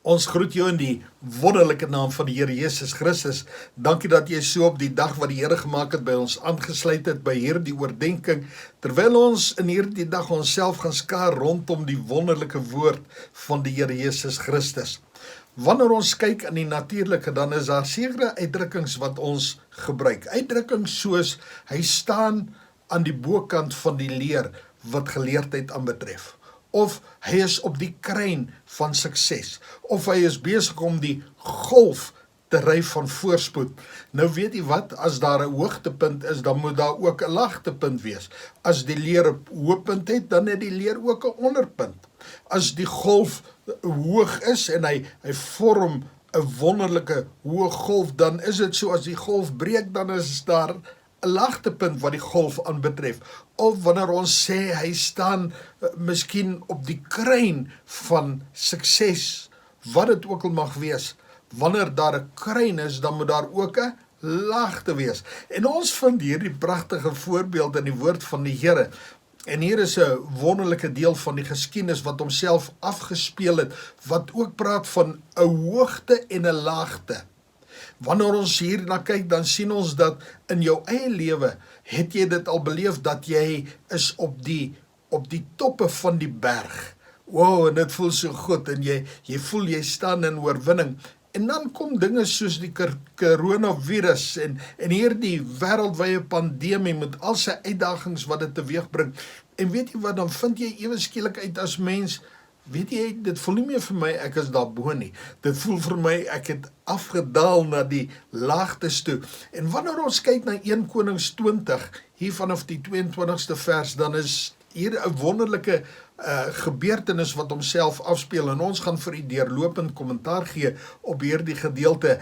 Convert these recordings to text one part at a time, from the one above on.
Ons groet jou in die wonderlike naam van die Here Jesus Christus. Dankie dat jy so op die dag wat die Here gemaak het by ons aangesluit het by hierdie oordenking, terwyl ons in hierdie dag onsself gaan skaar rondom die wonderlike woord van die Here Jesus Christus. Wanneer ons kyk in die natuurlike, dan is daar sekere uitdrukkings wat ons gebruik. Uitdrukkings soos, hy staan aan die bokant van die leer wat geleerdheid aanbetref. Of hy is op die kruin van sukses, of hy is besig om die golf te ry van voorspoed. Nou weet jy wat, as daar 'n hoogtepunt is, dan moet daar ook 'n laagtepunt wees. As die leer 'n hoogtepunt het, dan het die leer ook 'n onderpunt. As die golf hoog is en hy vorm 'n wonderlike hoë golf, dan is dit so, as die golf breek, dan is daar 'n laagtepunt wat die golf aanbetref. Of wanneer ons sê hy staan miskien op die kruin van sukses, wat dit ook al mag wees, wanneer daar 'n kruin is, dan moet daar ook 'n laagte wees. En ons vind hierdie pragtige voorbeeld in die woord van die Here. En hier is 'n wonderlike deel van die geskiedenis wat homself afgespeel het, wat ook praat van 'n hoogte en 'n laagte. Wanneer ons hierna kyk, dan sien ons dat in jou eie lewe, het jy dit al beleef, dat jy is op die toppe van die berg. Wow, en dit voel so goed, en jy voel jy staan in oorwinning. En dan kom dinge soos die coronavirus en hierdie wêreldwye pandemie met al sy uitdagings wat dit teweeg bring. En weet jy wat, dan vind jy ewe skielik uit as mens, weet jy, dit voel nie meer vir my ek is daarbo nie. Dit voel vir my ek het afgedaal na die laagtes toe. En wanneer ons kyk na 1 Konings 20, hier vanaf die 22ste vers, dan is hier 'n wonderlike gebeurtenis wat homself afspeel, en ons gaan vir u deurlopend kommentaar gee op hierdie gedeelte.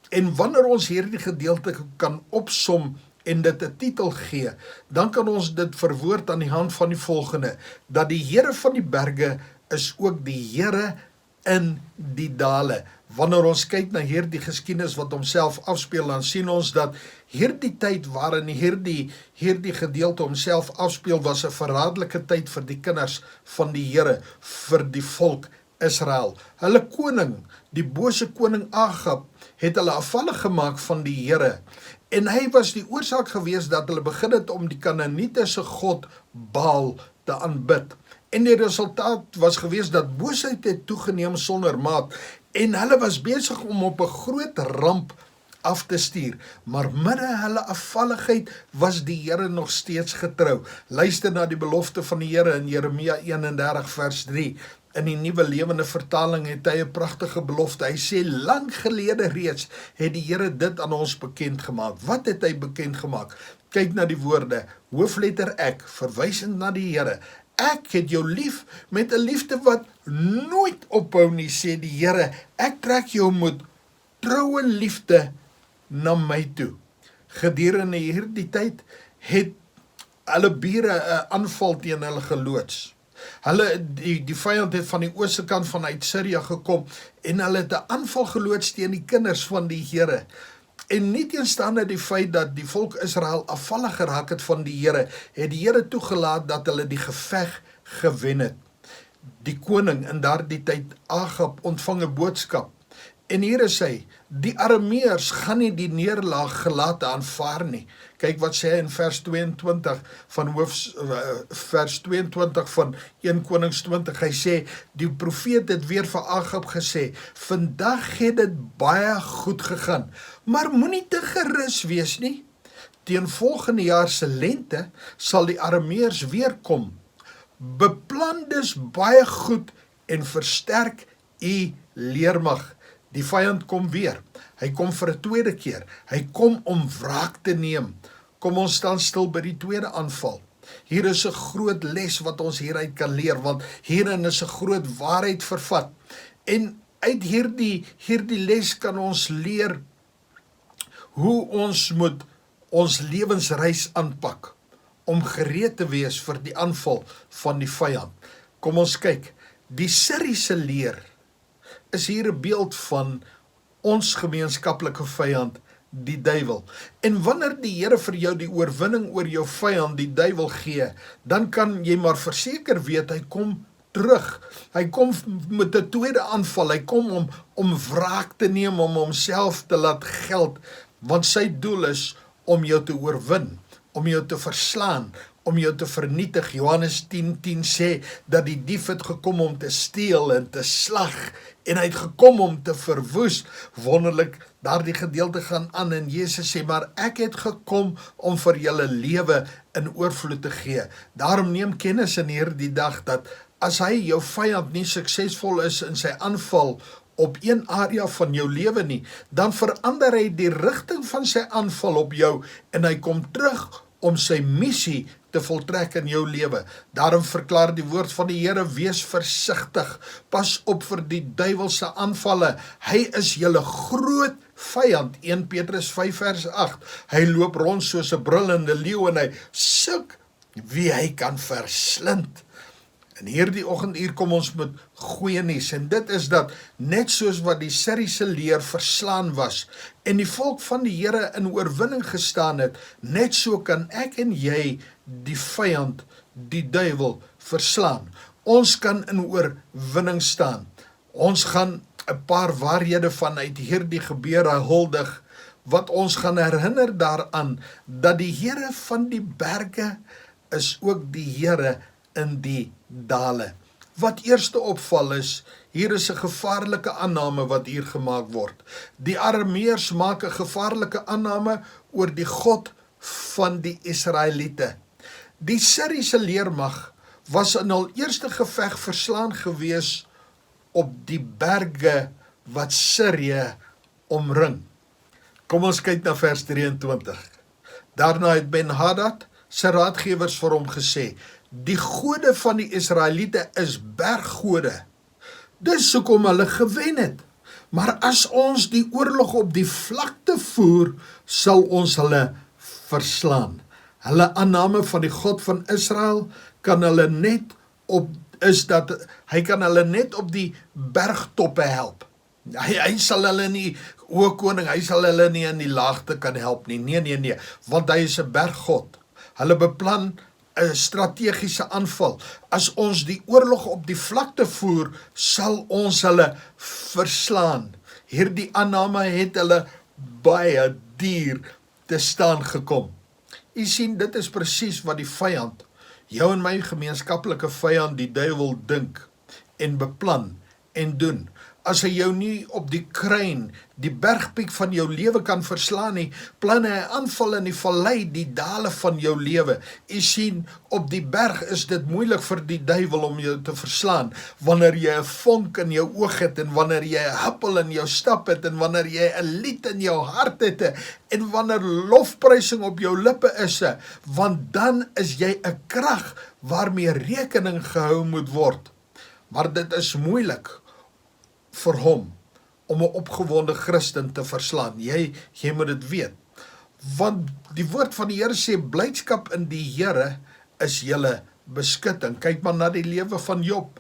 En wanneer ons hierdie gedeelte kan opsom en dit 'n titel gee, dan kan ons dit verwoord aan die hand van die volgende, dat die Here van die berge is ook die Here in die dale. Wanneer ons kyk na hierdie geskiedenis wat homself afspeel, dan sien ons dat hierdie tyd waarin hierdie gedeelte homself afspeel, was 'n verraadelike tyd vir die kinders van die Here, vir die volk Israel. Hulle koning, die bose koning Agab, het hulle afvallig gemaak van die Here. En hy was die oorsaak gewees dat hulle begin het om die Kanaaniete se god Baal te aanbid. En die resultaat was gewees dat boosheid het toegeneem sonder maat, en hulle was besig om op 'n groot ramp af te stuur. Maar midde hulle afvalligheid was die Here nog steeds getrou. Luister na die belofte van die Here in Jeremia 31 vers 3. In die Nuwe Lewende Vertaling het hy 'n pragtige belofte. Hy sê, lang gelede reeds het die Here dit aan ons bekend gemaak. Wat het hy bekend gemaak? Kyk na die woorde, hoofletter ek, verwysend na die Here. Ek het jou lief met 'n liefde wat nooit ophou nie, sê die Here. Ek trek jou met troue liefde na my toe. Gedurende hierdie tyd het hulle bure 'n aanval teen hulle geloods. Die vyand het van die ooste kant vanuit Syria gekom, en hulle het 'n aanval geloods teen die kinders van die Here. En nie teenstaande die feit dat die volk Israel afvallig geraak het van die Here, het die Here toegelaat dat hulle die geveg gewen het. Die koning in daardie tyd, Agab, ontvang 'n boodskap. En hier is hy, die Arameërs gaan nie die neerlaag gelate aanvaar nie. Kyk wat sê hy in vers 22 van 1 Konings 20. Hy sê, die profeet het weer vir Agab gesê, vandag het dit baie goed gegaan, maar moenie te gerus wees nie. Teen volgende jaar se lente sal die Arameërs weer kom. Beplan dus baie goed en versterk u leermag. Die vyand kom weer. Hy kom vir 'n tweede keer. Hy kom om wraak te neem. Kom ons staan stil by die tweede aanval. Hier is 'n groot les wat ons hieruit kan leer, want hierin is 'n groot waarheid vervat. En uit hierdie les kan ons leer hoe ons moet ons lewensreis aanpak, om gereed te wees vir die aanval van die vyand. Kom ons kyk, die Syriese leer is hier 'n beeld van ons gemeenskaplike vyand, die duiwel. En wanneer die Here vir jou die oorwinning oor jou vyand, die duiwel, gee, dan kan jy maar verseker weet, hy kom terug. Hy kom met 'n tweede aanval. Hy kom om wraak te neem, om homself te laat geld, want sy doel is om jou te oorwin, om jou te verslaan, om jou te vernietig. Johannes 10:10 sê dat die dief het gekom om te steel en te slag, en hy het gekom om te verwoes. Wonderlik, daardie gedeelte gaan aan en Jesus sê, maar ek het gekom om vir julle lewe in oorvloed te gee. Daarom neem kennis in hierdie dag dat as hy, jou vyand, nie suksesvol is in sy aanval op een area van jou lewe nie, dan verander hy die rigting van sy aanval op jou en hy kom terug om sy missie te voltrek in jou lewe. Daarom verklaar die woord van die Here, wees versigtig, pas op vir die duiwelse aanvalle. Hy is julle groot vyand, 1 Petrus 5 vers 8. Hy loop rond soos 'n brullende leeu en hy soek wie hy kan verslind. En hierdie oggenduur kom ons met goeie nuus, en dit is dat net soos wat die Syriese leer verslaan was en die volk van die Here in oorwinning gestaan het, net so kan ek en jy die vyand, die duiwel, verslaan. Ons kan in oorwinning staan. Ons gaan 'n paar waarhede vanuit hierdie gebeure huldig, wat ons gaan herinner daaraan dat die Here van die berge is ook die Here in die dale. Wat eerste opval is, hier is 'n gevaarlike aanname wat hier gemaak word. Die Arameërs maak 'n gevaarlike aanname oor die God van die Israeliete. Die Syriese leermag was in hul eerste geveg verslaan gewees op die berge wat Sirië omring. Kom ons kyk na vers 23. Daarna het Ben-Hadad sy raadgewers vir hom gesê, die gode van die Israeliete is berggode. Dis hoekom hulle gewen het. Maar as ons die oorlog op die vlakte voer, sal ons hulle verslaan. Hulle aanname van die God van Israel kan hulle net hy kan hulle net op die bergtoppe help. Hy sal hulle nie, o koning, hy sal hulle nie in die laagte kan help nie. Nee, want hy is 'n berggod. Hulle beplan 'n strategiese aanval. As ons die oorlog op die vlakte voer, sal ons hulle verslaan. Hierdie aanname het hulle baie duur te staan gekom. U sien, dit is presies wat die vyand, jou en my gemeenskaplike vyand, die duiwel, dink en beplan en doen. As hy jou nie op die kruin, die bergpiek van jou lewe kan verslaan nie, plan hy aanval in die vallei, die dale van jou lewe. U sien, op die berg is dit moeilik vir die duiwel om jou te verslaan, wanneer jy 'n vonk in jou oog het, en wanneer jy 'n huppel in jou stap het, en wanneer jy 'n lied in jou hart het, en wanneer lofprysing op jou lippe is, want dan is jy 'n krag waarmee rekening gehou moet word. Maar dit is moeilik vir hom om 'n opgewonde Christen te verslaan. Jy moet dit weet. Want die woord van die Here sê, blydskap in die Here is julle beskutting. Kyk maar na die lewe van Job.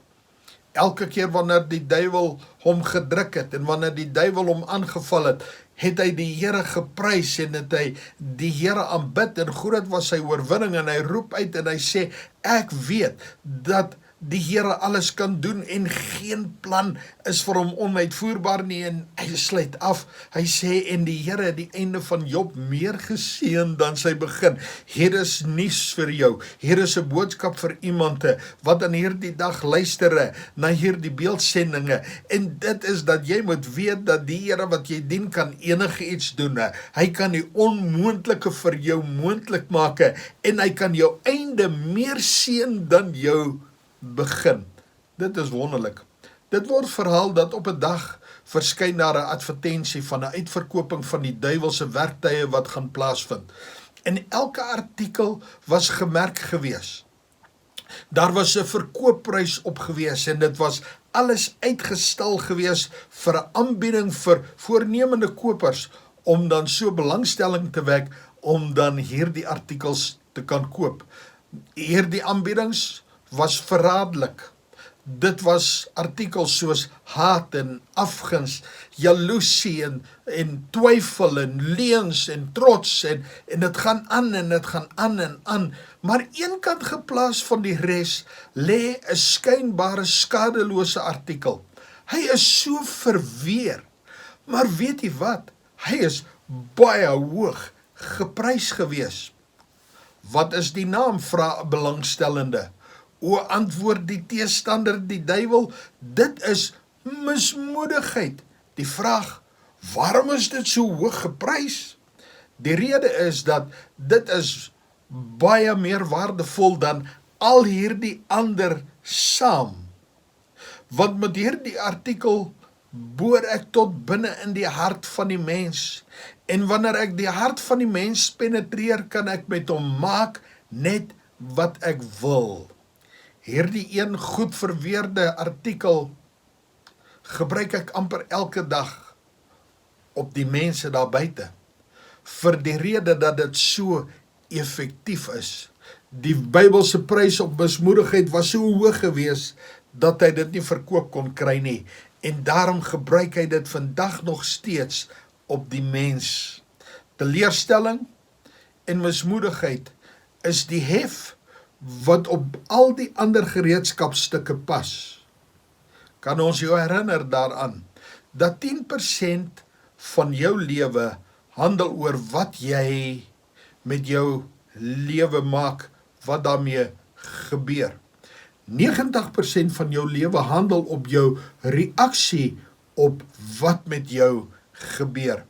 Elke keer wanneer die duiwel hom gedruk het, en wanneer die duiwel hom aangeval het, het hy die Here geprys, en het hy die Here aanbid, en groot was sy oorwinning, en hy roep uit en hy sê, ek weet dat die Here alles kan doen en geen plan is vir hom onuitvoerbaar nie, en hy sluit af. Hy sê, en die Here het die einde van Job meer geseën dan sy begin. Hier is nuus vir jou. Hier is 'n boodskap vir iemand wat aan hierdie dag luister na hierdie beeldsendinge, en dit is dat jy moet weet dat die Here wat jy dien kan enige iets doen. Hy kan die onmoontlike vir jou moontlik maak, en hy kan jou einde meer seën dan jou begin. Dit is wonderlik. Dit word verhaal dat op 'n dag verskyn daar 'n advertensie van 'n uitverkoping van die duiwelse werktuie wat gaan plaasvind. En elke artikel was gemerk gewees. Daar was 'n verkoopprys op gewees, en dit was alles uitgestal gewees vir 'n aanbieding vir voornemende kopers, om dan so belangstelling te wek om dan hierdie artikels te kan koop. Hierdie aanbiedings was verraderlik. Dit was artikels soos haat en afguns, jaloesie en twyfel en leuns en trots en dit gaan aan en dit gaan aan en aan. Maar een kant geplaas van die res lê 'n skynbare skadelose artikel. Hy is so verweer, maar weet jy wat? Hy is baie hoog geprys gewees. Wat is die naam, vra 'n belangstellende. O, antwoord die teestander, die duiwel, dit is mismoedigheid. Die vraag, waarom is dit so hoog geprys? Die rede is dat dit is baie meer waardevol dan al hierdie ander saam. Want met hierdie artikel boor ek tot binne in die hart van die mens. En wanneer ek die hart van die mens penetreer, kan ek met hom maak net wat ek wil. Hierdie een goed verweerde artikel gebruik ek amper elke dag op die mense daar buite, vir die rede dat dit so effektief is. Die Bybelse prys op mismoedigheid was so hoog gewees, dat hy dit nie verkoop kon kry nie, en daarom gebruik hy dit vandag nog steeds op die mens. Teleurstelling en mismoedigheid is die hef wat op al die ander gereedskapstukke pas. Kan ons jou herinner daaraan, dat 10% van jou lewe handel oor wat jy met jou lewe maak, wat daarmee gebeur. 90% van jou lewe handel op jou reaksie op wat met jou gebeur.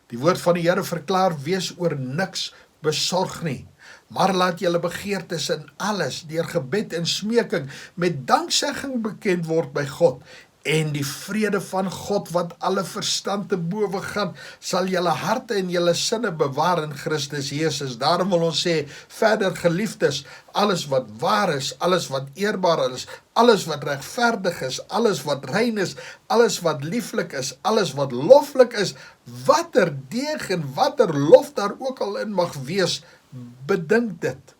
Die woord van die Here verklaar, wees oor niks besorg nie, maar laat julle begeertes in alles, deur gebed en smeking, met danksegging bekend word by God, en die vrede van God, wat alle verstand te bowe gaan, sal julle harte en julle sinne bewaar in Christus Jesus. Daarom wil ons sê, verder geliefdes, alles wat waar is, alles wat eerbaar is, alles wat regverdig is, alles wat rein is, alles wat lieflik is, alles wat loflik is, watter deeg en watter lof daar ook al in mag wees, bedink dit.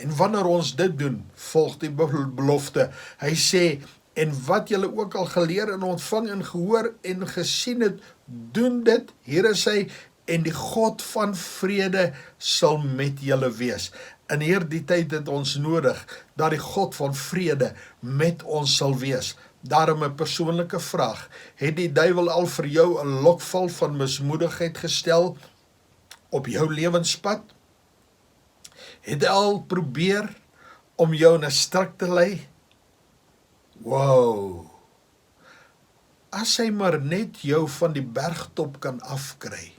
En wanneer ons dit doen, volg die belofte. Hy sê, en wat julle ook al geleer en ontvang en gehoor en gesien het, doen dit, hier is hy, en die God van vrede sal met julle wees. In hierdie tyd het ons nodig, dat die God van vrede met ons sal wees. Daarom 'n persoonlike vraag, het die duiwel al vir jou 'n lokval van mismoedigheid gestel op jou lewenspad? Het hy al probeer om jou in 'n struik te lei? Wow, as hy maar net jou van die bergtop kan afkry,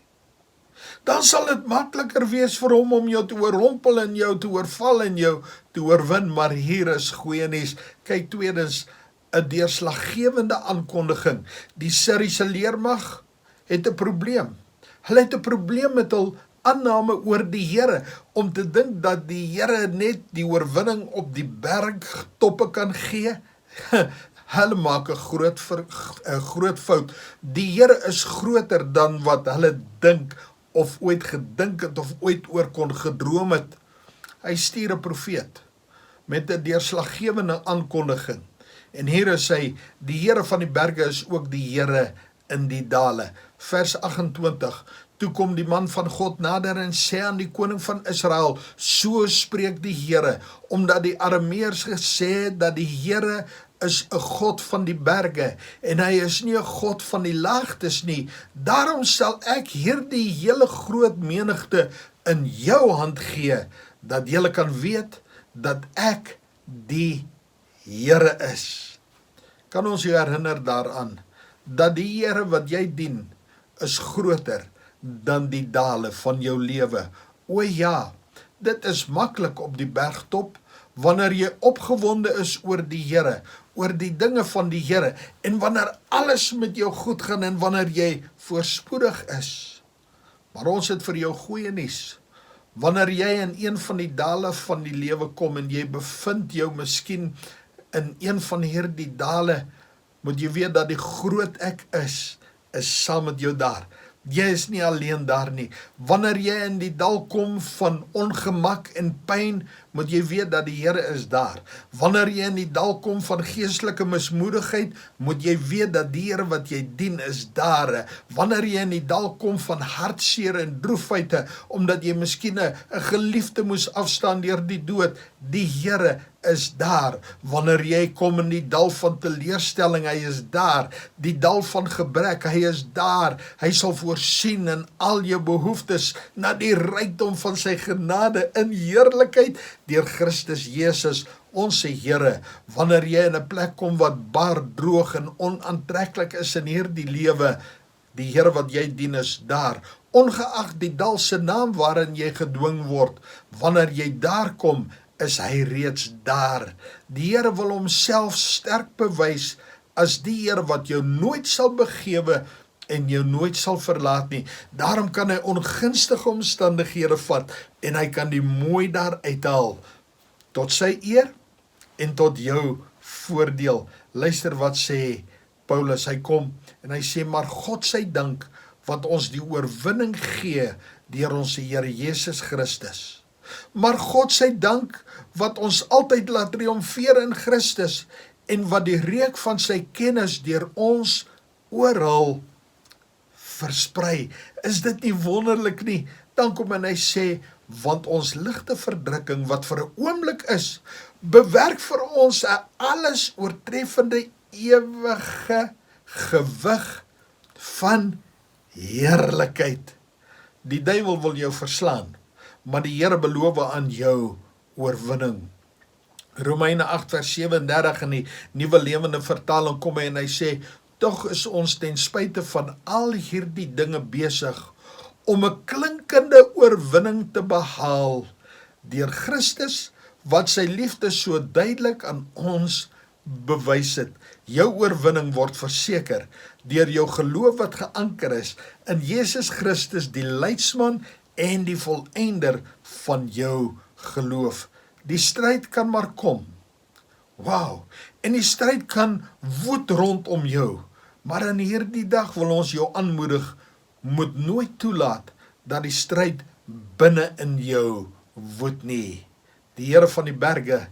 dan sal dit makliker wees vir hom om jou te oorrompel en jou te oorval en jou te oorwin, maar hier is goeie nuus. Kyk, tweedens, 'n deurslaggewende aankondiging. Die Syriese leermag het 'n probleem. Hulle het 'n probleem met hul aanname oor die Here, om te dink dat die Here net die oorwinning op die bergtoppe kan gee. Hulle maak 'n groot fout. Die Here is groter dan wat hulle dink, of ooit gedink het, of ooit oor kon gedroom het. Hy stuur 'n profeet, met 'n deurslaggewende aankondiging. En hier is hy, die Here van die berge is ook die Here in die dale. Vers 28, toe kom die man van God nader en sê aan die koning van Israel, so spreek die Here, omdat die Arameërs gesê het, dat die Here is 'n God van die berge, en hy is nie 'n God van die laagtes nie. Daarom sal ek hierdie hele groot menigte in jou hand gee, dat julle kan weet, dat ek die Here is. Kan ons jou herinner daaraan, dat die Here wat jy dien, is groter dan die dale van jou lewe. O ja, dit is maklik op die bergtop, wanneer jy opgewonde is oor die Here, oor die dinge van die Here, en wanneer alles met jou goed gaan, en wanneer jy voorspoedig is. Maar ons het vir jou goeie nuus. Wanneer jy in een van die dale van die lewe kom, en jy bevind jou miskien in een van hierdie dale, moet jy weet dat die groot ek is saam met jou daar. Jy is nie alleen daar nie. Wanneer jy in die dal kom van ongemak en pyn, moet jy weet dat die Here is daar. Wanneer jy in die dal kom van geestelike mismoedigheid, moet jy weet dat die Here wat jy dien is daar. Wanneer jy in die dal kom van hartseer en droefheid, omdat jy miskien 'n geliefde moes afstaan deur die dood, die Here is daar. Wanneer jy kom in die dal van teleurstelling, hy is daar. Die dal van gebrek, hy is daar. Hy sal voorsien in al jou behoeftes na die rykdom van sy genade in heerlikheid deur Christus Jesus, ons Here. Wanneer jy in 'n plek kom wat bar, droog en onaantreklik is in hierdie lewe, die Here wat jy dien is daar. Ongeag die dal se naam waarin jy gedwing word, wanneer jy daar kom, is hy reeds daar. Die Here wil homself sterk bewys as die Here wat jou nooit sal begewe en jou nooit sal verlaat nie. Daarom kan hy ongunstige omstandighede vat en hy kan die mooi daar uithaal tot sy eer en tot jou voordeel. Luister wat sê Paulus, hy kom en hy sê, maar God sy dank wat ons die oorwinning gee deur ons Here Jesus Christus. Maar God sy dank wat ons altyd laat triomfeer in Christus en wat die reuk van sy kennis deur ons oral versprei. Is dit nie wonderlik nie? Dan kom en hy sê, want ons ligte verdrukking wat vir 'n oomblik is, bewerk vir ons 'n alles oortreffende ewige gewig van heerlikheid. Die duiwel wil jou verslaan, maar die Here beloof aan jou oorwinning. Romeine 8 vers 37 in die Nuwe Lewende Vertaling kom hy en hy sê, tog is ons ten spyte van al hierdie dinge besig om 'n klinkende oorwinning te behaal deur Christus wat sy liefde so duidelik aan ons bewys het. Jou oorwinning word verseker deur jou geloof wat geanker is in Jesus Christus, die leidsman en die volëinder van jou geloof. Die stryd kan maar kom. Wow, en die stryd kan woed rondom jou. Maar in hierdie dag wil ons jou aanmoedig, moet nooit toelaat dat die stryd binne in jou woed nie. Die Here van die berge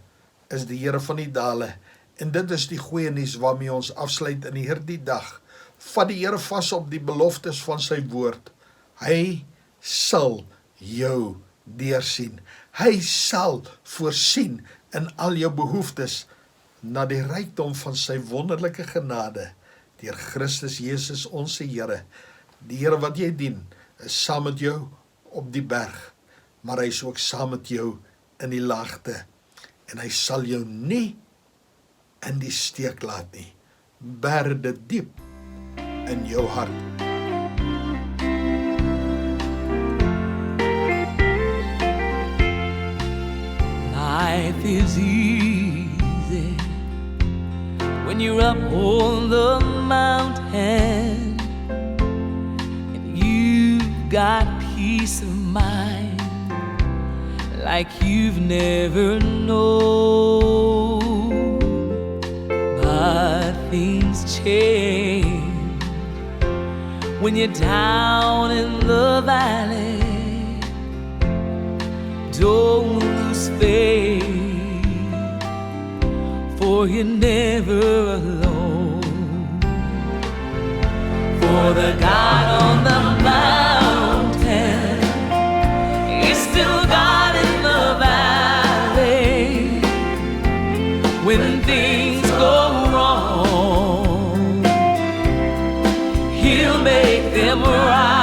is die Here van die dale. En dit is die goeie nuus waarmee ons afsluit in hierdie dag. Vat die Here vas op die beloftes van sy woord. Hy sal jou deursien. Hy sal voorsien in al jou behoeftes na die rykdom van sy wonderlike genade deur Christus Jesus ons Here. Die Here wat jy dien is saam met jou op die berg, maar hy is ook saam met jou in die laagte en hy sal jou nie in die steek laat nie. Bær dit diep in jou hart. Life is easy when you're up on the mountain and you've got peace of mind like you've never known. But things change when you're down in the valley. Don't lose faith, for you're never alone. For the God on the mountain is still God in the valley. When things go wrong, He'll make them right.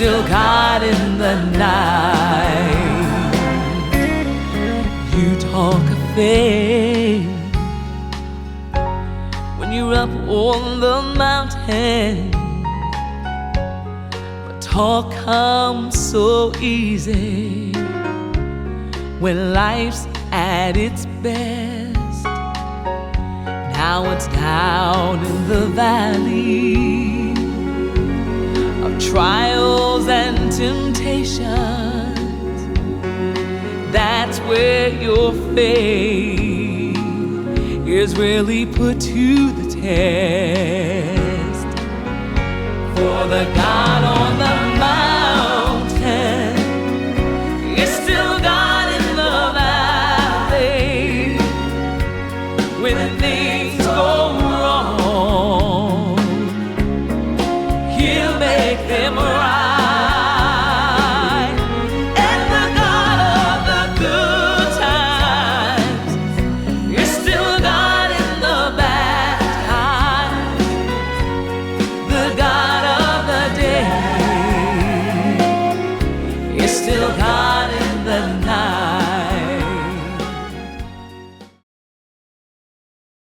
Still God in the night. You talk of faith when you're up on the mountain, but talk comes so easy when life's at its best. Now it's down in the valley of trials and temptations. where your faith is really put to the test.